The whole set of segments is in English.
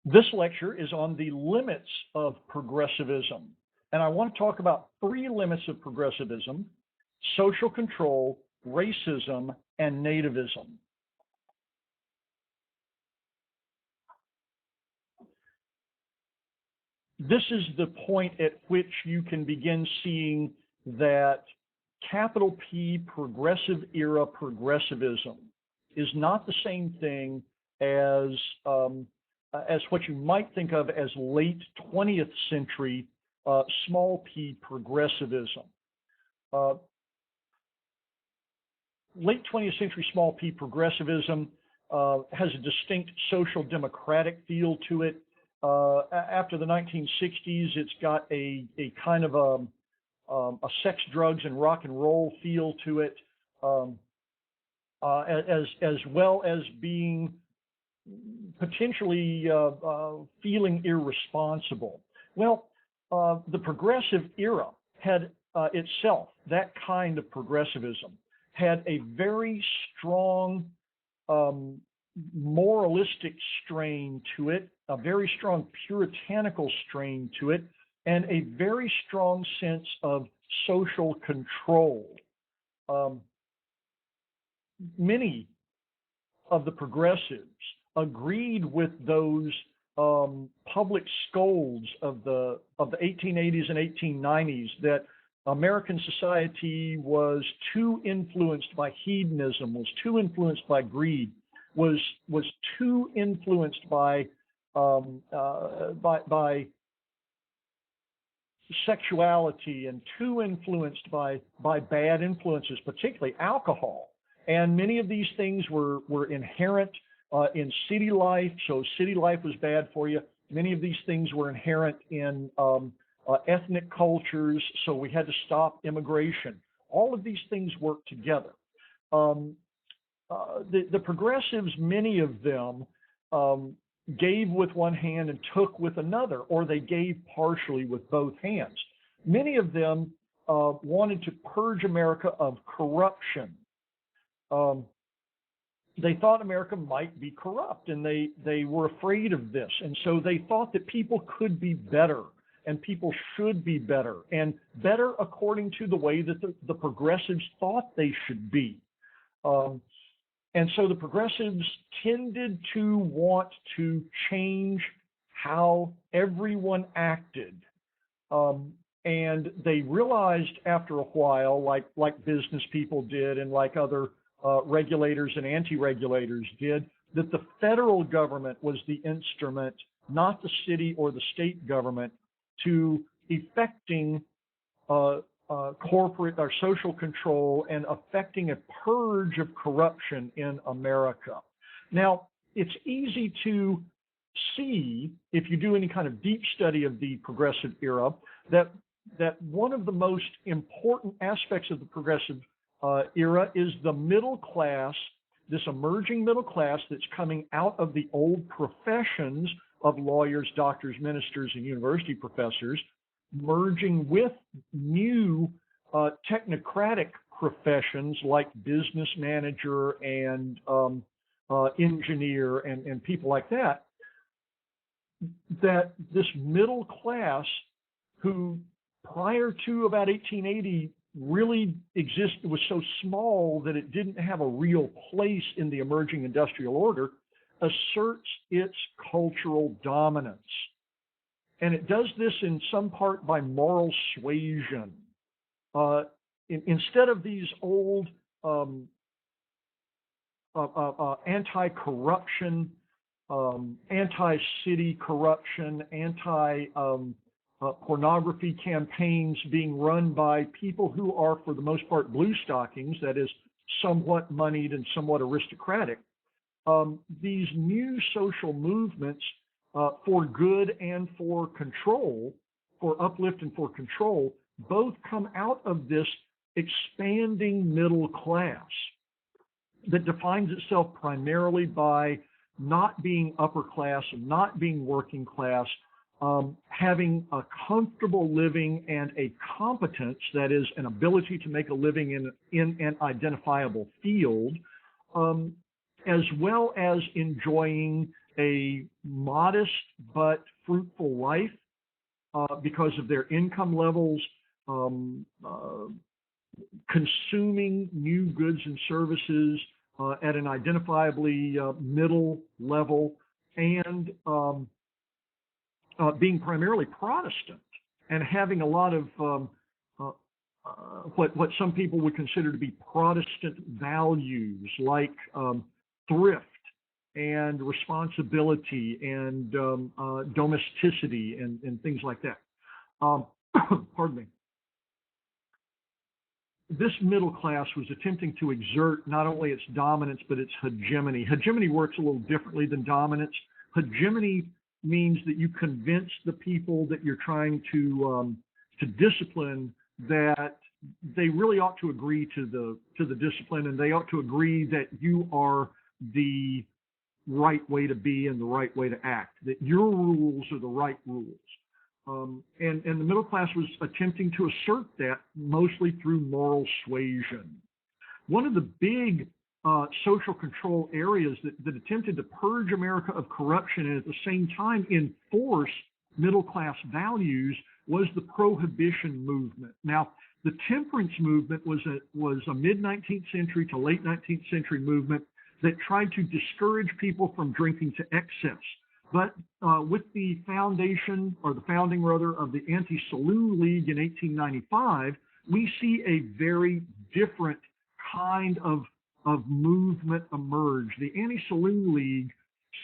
This lecture is on the limits of progressivism, and I want to talk about three limits of progressivism: social control, racism, and nativism. This is the point at which you can begin seeing that capital P progressive era progressivism is not the same thing as what you might think of as late 20th century small p progressivism. Late 20th century small p progressivism has a distinct social democratic feel to it. After the 1960s, it's got a kind of a sex, drugs, and rock and roll feel to it, as well as being potentially feeling irresponsible. Well, the progressive era had itself, that kind of progressivism, had a very strong moralistic strain to it, a very strong puritanical strain to it, and a very strong sense of social control. Many of the progressives agreed with those public scolds of the 1880s and 1890s that American society was too influenced by hedonism, was too influenced by greed, was too influenced by sexuality, and too influenced by bad influences, particularly alcohol. And many of these things were inherent in city life, so city life was bad for you. Many of these things were inherent in ethnic cultures, so we had to stop immigration. All of these things work together. The progressives, many of them, gave with one hand and took with another, or they gave partially with both hands. Many of them wanted to purge America of corruption. They thought America might be corrupt, and they were afraid of this. And so they thought that people could be better, and people should be better, and better according to the way that the progressives thought they should be. And so the progressives tended to want to change how everyone acted. And they realized after a while, like business people did and like other regulators and anti-regulators did, that the federal government was the instrument, not the city or the state government, to effecting corporate or social control and affecting a purge of corruption in America. Now, it's easy to see, if you do any kind of deep study of the progressive era, that one of the most important aspects of the progressive era is the middle class, this emerging middle class that's coming out of the old professions of lawyers, doctors, ministers, and university professors, merging with new technocratic professions like business manager and engineer and people like that, that this middle class, who prior to about 1880 really was so small that it didn't have a real place in the emerging industrial order, asserts its cultural dominance. And it does this in some part by moral suasion. Instead of these old anti-corruption, anti-city corruption, anti-pornography campaigns being run by people who are, for the most part, blue stockings, that is, somewhat moneyed and somewhat aristocratic, these new social movements for good and for control, for uplift and for control, both come out of this expanding middle class that defines itself primarily by not being upper class and not being working class, having a comfortable living and a competence, that is, an ability to make a living in an identifiable field, as well as enjoying a modest but fruitful life because of their income levels, consuming new goods and services at an identifiably middle level, and being primarily Protestant and having a lot of what some people would consider to be Protestant values, like thrift and responsibility and domesticity and things like that. Pardon me. This middle class was attempting to exert not only its dominance, but its hegemony. Hegemony works a little differently than dominance. Hegemony means that you convince the people that you're trying to discipline that they really ought to agree to the discipline, and they ought to agree that you are the right way to be and the right way to act, that your rules are the right rules. And the middle class was attempting to assert that mostly through moral suasion. One of the big social control areas that attempted to purge America of corruption and at the same time enforce middle class values was the Prohibition movement. Now, the temperance movement was a mid-19th century to late 19th century movement that tried to discourage people from drinking to excess. But with the founding of the Anti-Saloon League in 1895, we see a very different kind of movement emerge. The Anti-Saloon League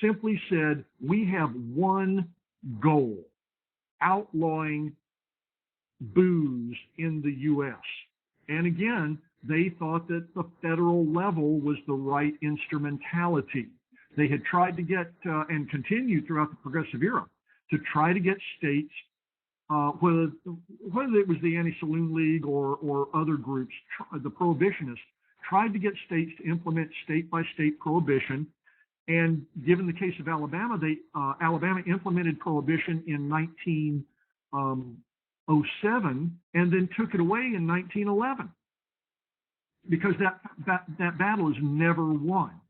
simply said, we have one goal: outlawing booze in the U.S. And again, they thought that the federal level was the right instrumentality. They had tried to get, and continued throughout the Progressive era, to try to get states, whether it was the Anti-Saloon League or other groups, the prohibitionists, tried to get states to implement state-by-state prohibition. And given the case of Alabama, Alabama implemented prohibition in 1907 and then took it away in 1911 because that battle is never won.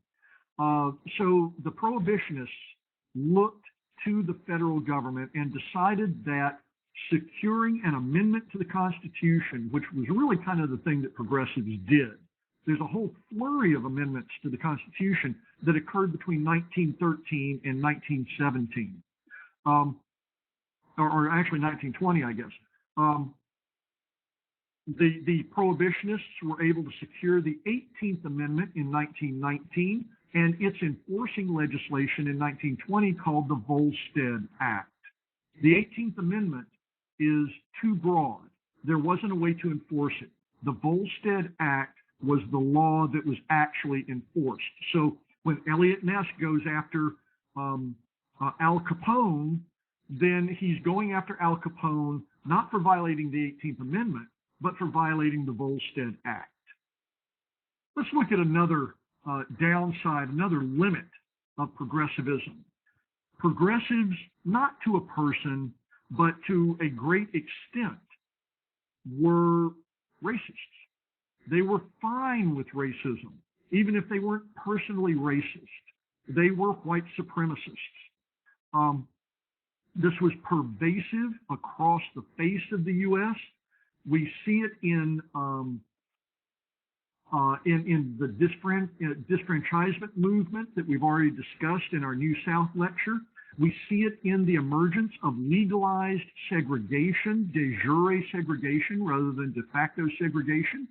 So the prohibitionists looked to the federal government and decided that securing an amendment to the Constitution, which was really kind of the thing that progressives did. There's a whole flurry of amendments to the Constitution that occurred between 1913 and 1917, or actually 1920, I guess. The prohibitionists were able to secure the 18th Amendment in 1919 and its enforcing legislation in 1920 called the Volstead Act. The 18th Amendment is too broad. There wasn't a way to enforce it. The Volstead Act was the law that was actually enforced. So when Eliot Ness goes after Al Capone, then he's going after Al Capone not for violating the 18th Amendment, but for violating the Volstead Act. Let's look at another downside, another limit of progressivism. Progressives, not to a person, but to a great extent, were racists. They were fine with racism, even if they weren't personally racist. They were white supremacists. This was pervasive across the face of the U.S. We see it in the disfranchisement movement that we've already discussed in our New South lecture. We see it in the emergence of legalized segregation, de jure segregation rather than de facto segregation,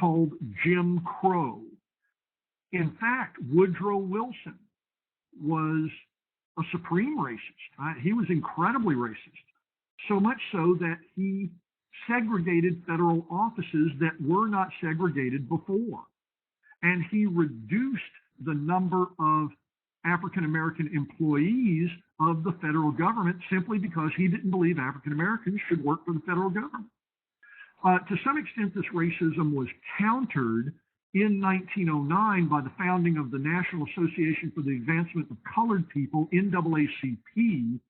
called Jim Crow. In fact, Woodrow Wilson was a supreme racist. He was incredibly racist, so much so that he segregated federal offices that were not segregated before. And he reduced the number of African American employees of the federal government simply because he didn't believe African Americans should work for the federal government. To some extent, this racism was countered in 1909 by the founding of the National Association for the Advancement of Colored People, NAACP,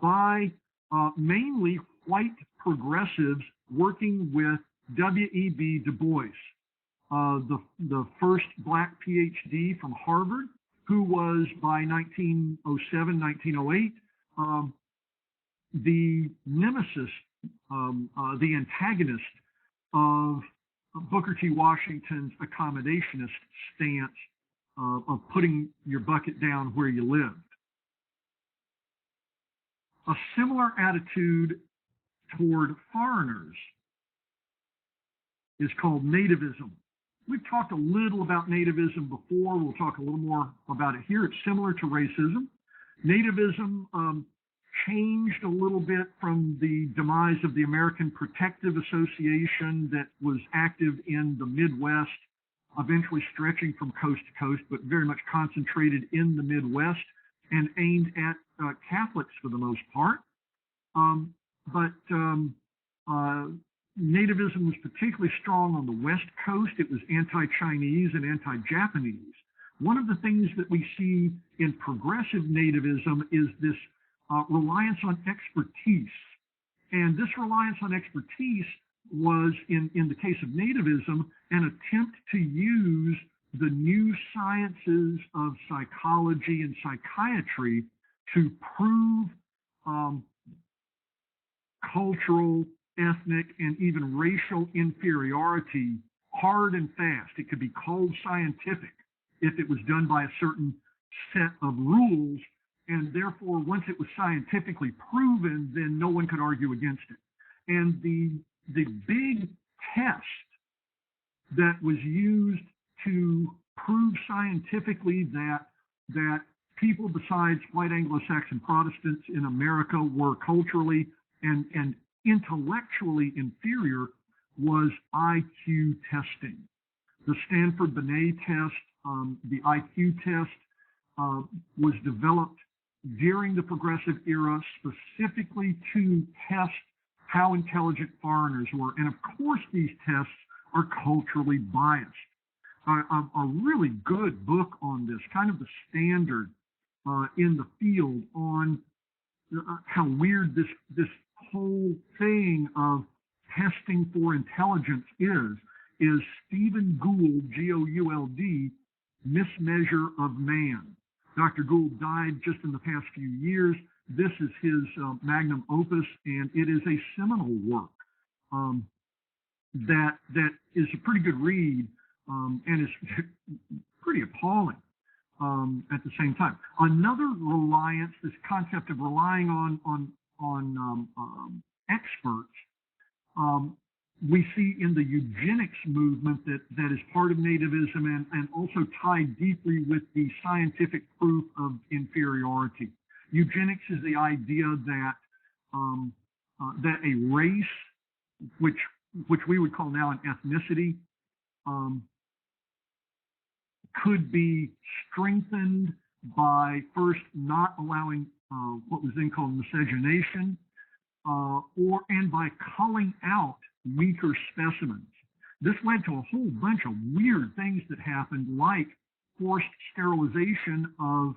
by mainly white progressives working with W.E.B. Du Bois, the first black PhD from Harvard, who was by 1907, 1908, the nemesis, the antagonist of Booker T. Washington's accommodationist stance of putting your bucket down where you lived. A similar attitude toward foreigners is called Nativism. We've talked a little about Nativism before. We'll talk a little more about it here. It's similar to racism. Nativism changed a little bit from the demise of the American Protective Association that was active in the Midwest, eventually stretching from coast to coast, but very much concentrated in the Midwest and aimed at Catholics for the most part. Nativism was particularly strong on the West Coast. It was anti-Chinese and anti-Japanese. One of the things that we see in progressive nativism is this reliance on expertise. And this reliance on expertise was, in the case of nativism, an attempt to use the new sciences of psychology and psychiatry to prove cultural, ethnic, and even racial inferiority hard and fast. It could be called scientific if it was done by a certain set of rules, and therefore once it was scientifically proven, then no one could argue against it. And the big test that was used to prove scientifically that people besides white Anglo-Saxon Protestants in America were culturally and intellectually inferior was IQ testing. The Stanford-Binet test, the IQ test, was developed during the progressive era specifically to test how intelligent foreigners were. And of course, these tests are culturally biased. A really good book on this, kind of the standard in the field on how weird this whole thing of testing for intelligence is Stephen Gould, G-O-U-L-D, Mismeasure of Man. Dr. Gould died just in the past few years. This is his magnum opus, and it is a seminal work that is a pretty good read and is pretty appalling at the same time. Another reliance, this concept of relying on experts, we see in the eugenics movement that is part of nativism and also tied deeply with the scientific proof of inferiority. Eugenics is the idea that that a race, which we would call now an ethnicity, could be strengthened by first not allowing what was then called miscegenation, and by culling out weaker specimens. This led to a whole bunch of weird things that happened, like forced sterilization of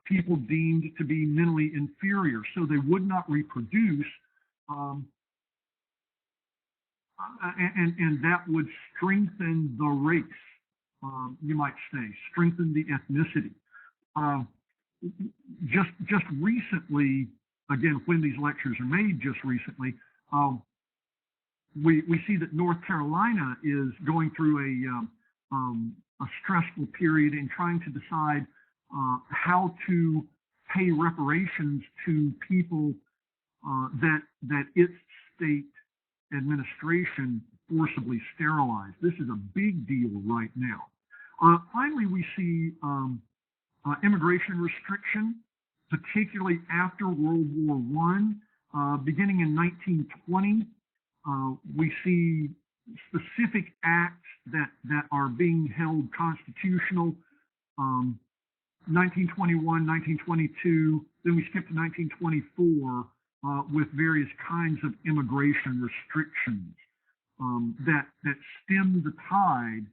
people deemed to be mentally inferior, so they would not reproduce, and that would strengthen the race, you might say, strengthen the ethnicity. Just recently, again, when these lectures are made just recently, we see that North Carolina is going through a stressful period in trying to decide how to pay reparations to people that its state administration forcibly sterilized. This is a big deal right now. Finally, we see immigration restriction, particularly after World War I. Beginning in 1920, we see specific acts that are being held constitutional. 1921, 1922, then we skip to 1924 with various kinds of immigration restrictions that stemmed the tide,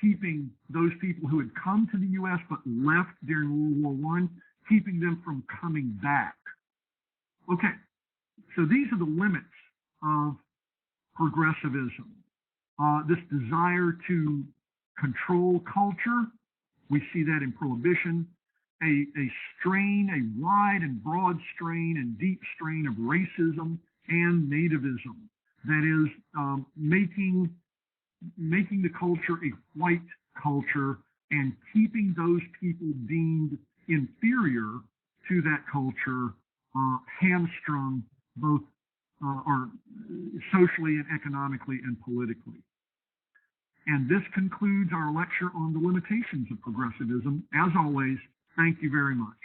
keeping those people who had come to the U.S. but left during World War I, keeping them from coming back. Okay, so these are the limits of progressivism. This desire to control culture We see that in prohibition, a strain, a wide and broad strain and deep strain of racism and nativism that is making the culture a white culture and keeping those people deemed inferior to that culture hamstrung both or socially and economically and politically. And this concludes our lecture on the limitations of progressivism. As always, thank you very much.